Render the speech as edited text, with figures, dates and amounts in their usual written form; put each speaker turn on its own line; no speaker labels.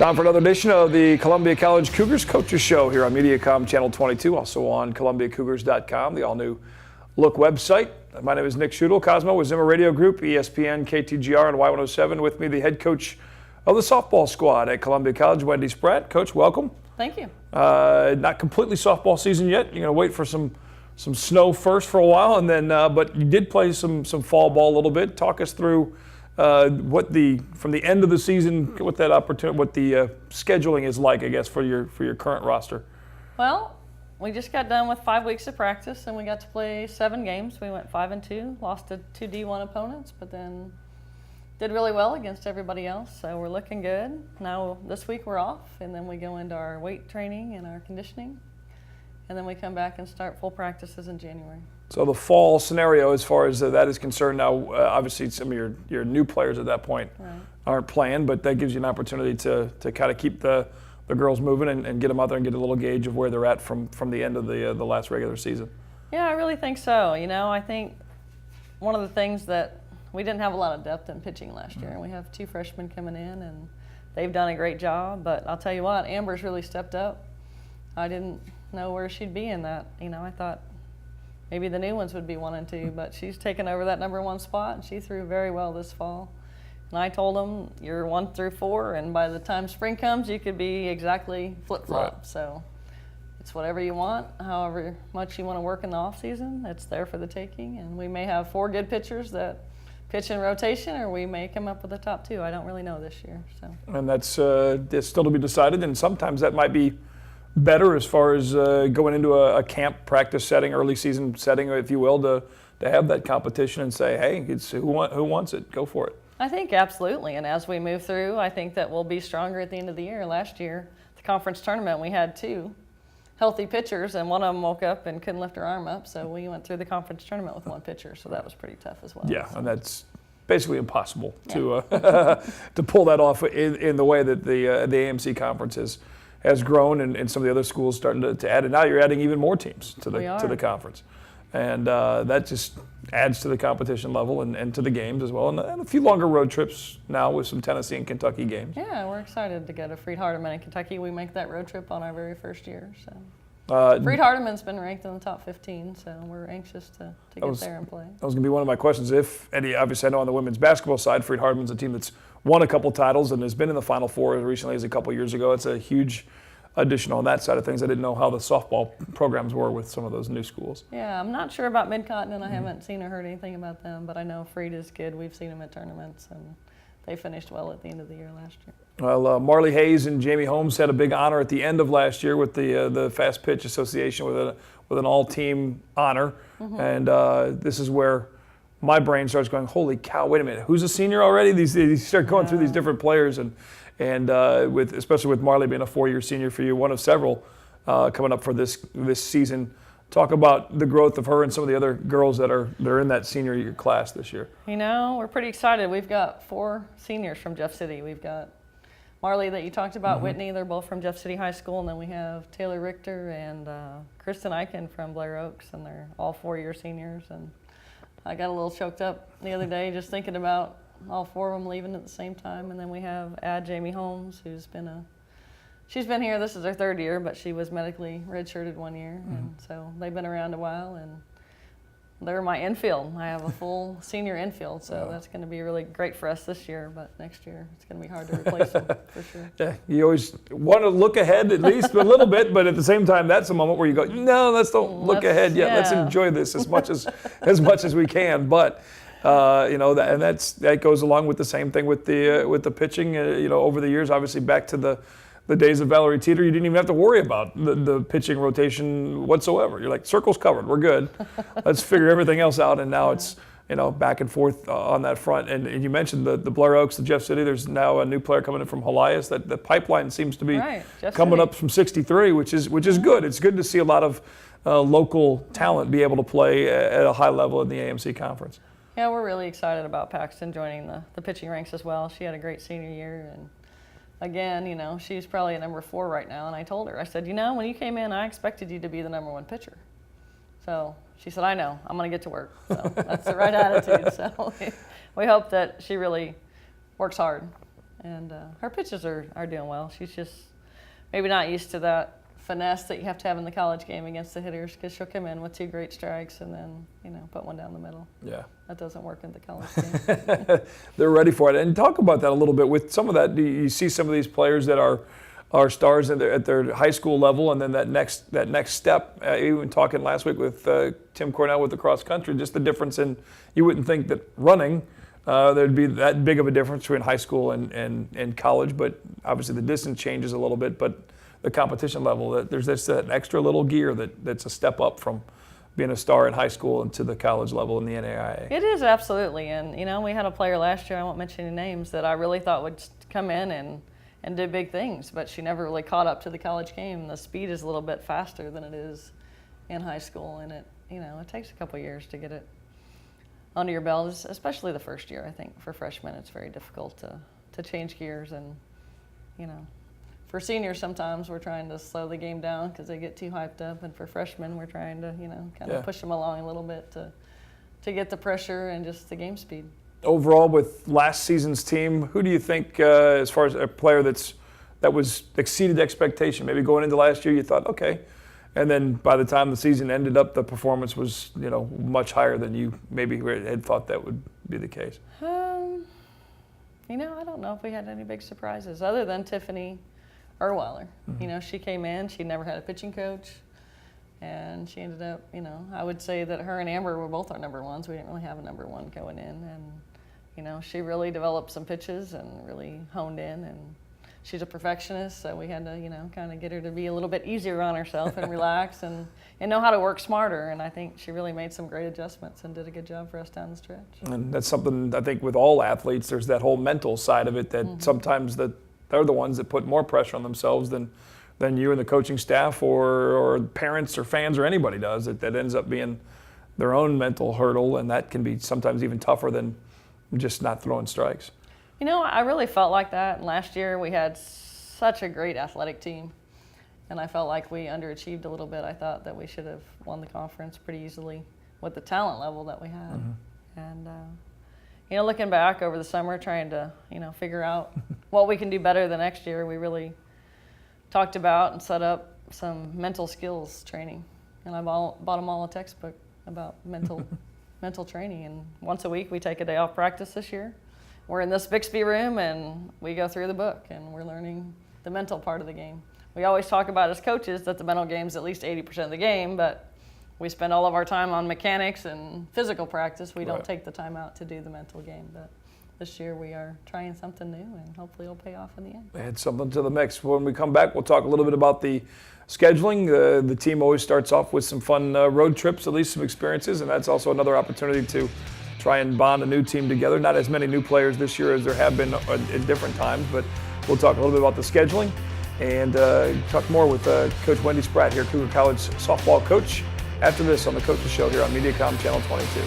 Time for another edition of the Columbia College Cougars Coaches Show here on MediaCom Channel 22, also on ColumbiaCougars.com, the all-new look website. My name is Nick Schudel, Cosmo with Zimmer Radio Group, ESPN, KTGR, and Y107. With me, the head coach of the softball squad at Columbia College, Wendy Spratt. Coach, welcome.
Thank you.
Not completely softball season yet. You're going to wait for some snow first for a while, and then but you did play some fall ball a little bit. Talk us through from the end of the season, what that opportunity, what the scheduling is like, I guess, for your current roster.
Well, we just got done with 5 weeks of practice, and we got to play 7 games. We went 5-2, lost to 2 D1 opponents, but then did really well against everybody else. So we're looking good. Now this week we're off, and then we go into our weight training and our conditioning, and then we come back and start full practices in January.
So the fall scenario, as far as that is concerned, now obviously some of your new players at that point aren't playing, but that gives you an opportunity to kind of keep the girls moving and get them out there and get a little gauge of where they're at from the end of the last regular season.
Yeah, I really think so. You know, I think one of the things that we didn't have a lot of depth in pitching last year, and we have 2 freshmen coming in, and they've done a great job. But I'll tell you what, Amber's really stepped up. I didn't know where she'd be in that. You know, I thought maybe the new ones would be 1 and 2, but she's taken over that number 1 spot, and she threw very well this fall. And I told them, you're 1 through 4, and by the time spring comes, you could be exactly flip-flop.
Right.
So it's whatever you want, however much you want to work in the off season, it's there for the taking. And we may have 4 good pitchers that pitch in rotation, or we may come up with the top 2. I don't really know this year. So.
And that's still to be decided, and sometimes that might be better as far as going into a camp practice setting, early season setting, if you will, to have that competition and say, hey, it's who wants it, go for it.
I think absolutely, and as we move through, I think that we'll be stronger at the end of the year. Last year, the conference tournament, we had 2 healthy pitchers, and one of them woke up and couldn't lift her arm up, so we went through the conference tournament with 1 pitcher, so that was pretty tough as well.
Yeah, and that's basically impossible to pull that off in the way that the AMC conference has grown, and some of the other schools starting to add it. Now you're adding even more teams to the conference. And that just adds to the competition level and to the games as well. And a few longer road trips now with some Tennessee and Kentucky games.
Yeah, we're excited to go to Freed-Hardeman in Kentucky. We make that road trip on our very first year. So Freed-Hardeman's been ranked in the top 15, so we're anxious to get there and play. That
was going to be one of my questions. Obviously I know on the women's basketball side, Freed-Hardeman's a team that's won a couple titles and has been in the Final Four as recently as a couple years ago. It's a huge addition on that side of things. I didn't know how the softball programs were with some of those new schools.
Yeah, I'm not sure about Mid-Continent. I haven't seen or heard anything about them, but I know Freed is good. We've seen them at tournaments, and they finished well at the end of the year last year.
Well, Marley Hayes and Jamie Holmes had a big honor at the end of last year with the Fast Pitch Association with an all-team honor, and this is where my brain starts going, holy cow, wait a minute, who's a senior already? You start going through these different players, and especially with Marley being a 4-year senior for you, one of several coming up for this season. Talk about the growth of her and some of the other girls that are in that senior year class this year.
You know, we're pretty excited. We've got 4 seniors from Jeff City. We've got Marley that you talked about, Whitney, they're both from Jeff City High School, and then we have Taylor Richter and Kristen Eichen from Blair Oaks, and they're all 4-year seniors. And I got a little choked up the other day just thinking about all 4 of them leaving at the same time. And then we have Jamie Holmes, who's she's been here, this is her 3rd year, but she was medically redshirted 1 year. And so they've been around a while, and they're my infield. I have a full senior infield, so that's going to be really great for us this year, but next year it's going to be hard to replace them for sure.
Yeah, you always want to look ahead at least a little bit, but at the same time, that's a moment where you go, no, let's don't look ahead yet. Yeah. Let's enjoy this as much as we can. But you know, that goes along with the same thing with the pitching. You know, over the years, obviously back to the days of Valerie Teeter, you didn't even have to worry about the pitching rotation whatsoever. You're like, circle's covered, we're good. Let's figure everything else out. And now it's, you know, back and forth on that front. And you mentioned the Blair Oaks, the Jeff City. There's now a new player coming in from Helias. That the pipeline seems to be coming up from 63, which is good. It's good to see a lot of local talent be able to play at a high level in the AMC conference.
Yeah, we're really excited about Paxton joining the pitching ranks as well. She had a great senior year, and again, you know, she's probably at number 4 right now. And I told her, I said, you know, when you came in, I expected you to be the number 1 pitcher. So she said, I know, I'm going to get to work. So that's the right attitude. So we hope that she really works hard And her pitches are doing well. She's just maybe not used to that finesse that you have to have in the college game against the hitters, because she'll come in with 2 great strikes and then, put one down the middle.
Yeah.
That doesn't work in the college game.
They're ready for it. And talk about that a little bit. With some of that, do you see some of these players that are stars at their high school level, and then that next step, even talking last week with Tim Cornell with the cross country, just the difference in, you wouldn't think that running, there'd be that big of a difference between high school and college, but obviously the distance changes a little bit, but the competition level, that there's that extra little gear that's a step up from being a star in high school into the college level in the NAIA.
It is, absolutely. And, we had a player last year, I won't mention any names, that I really thought would come in and do big things, but she never really caught up to the college game. The speed is a little bit faster than it is in high school, and it takes a couple of years to get it under your belt, especially the first year. I think for freshmen it's very difficult to change gears, and for seniors sometimes we're trying to slow the game down because they get too hyped up, and for freshmen we're trying to kind of push them along a little bit to get the pressure and just the game speed.
Overall, with last season's team, who do you think, as far as a player that was exceeded expectation? Maybe going into last year you thought, okay, and then by the time the season ended up, the performance was much higher than you maybe had thought that would be the case.
I don't know if we had any big surprises other than Tiffany Erweiler.
Mm-hmm.
She came in, she never had a pitching coach, and she ended up, I would say that her and Amber were both our number ones. We didn't really have a number one going in, and she really developed some pitches and really honed in, and she's a perfectionist, so we had to, kind of get her to be a little bit easier on herself and relax and know how to work smarter, and I think she really made some great adjustments and did a good job for us down the stretch. And
that's something I think with all athletes, there's that whole mental side of it that sometimes they're the ones that put more pressure on themselves than you and the coaching staff or parents or fans or anybody does. That ends up being their own mental hurdle, and that can be sometimes even tougher than just not throwing strikes.
I really felt like that. And last year we had such a great athletic team, and I felt like we underachieved a little bit. I thought that we should have won the conference pretty easily with the talent level that we had. And looking back over the summer, trying to figure out what we can do better the next year, we really talked about and set up some mental skills training. And I bought them all a textbook about mental training. And once a week we take a day off practice this year. We're in this Bixby room and we go through the book and we're learning the mental part of the game. We always talk about as coaches that the mental game is at least 80% of the game, but we spend all of our time on mechanics and physical practice. We don't take the time out to do the mental game. But this year we are trying something new, and hopefully it'll pay off in the end.
Add something to the mix. When we come back, we'll talk a little bit about the scheduling. The team always starts off with some fun road trips, at least some experiences, and that's also another opportunity to try and bond a new team together. Not as many new players this year as there have been at different times, but we'll talk a little bit about the scheduling and talk more with Coach Wendy Spratt here, Cougar College softball coach, after this on the Coaches Show here on Mediacom Channel 22.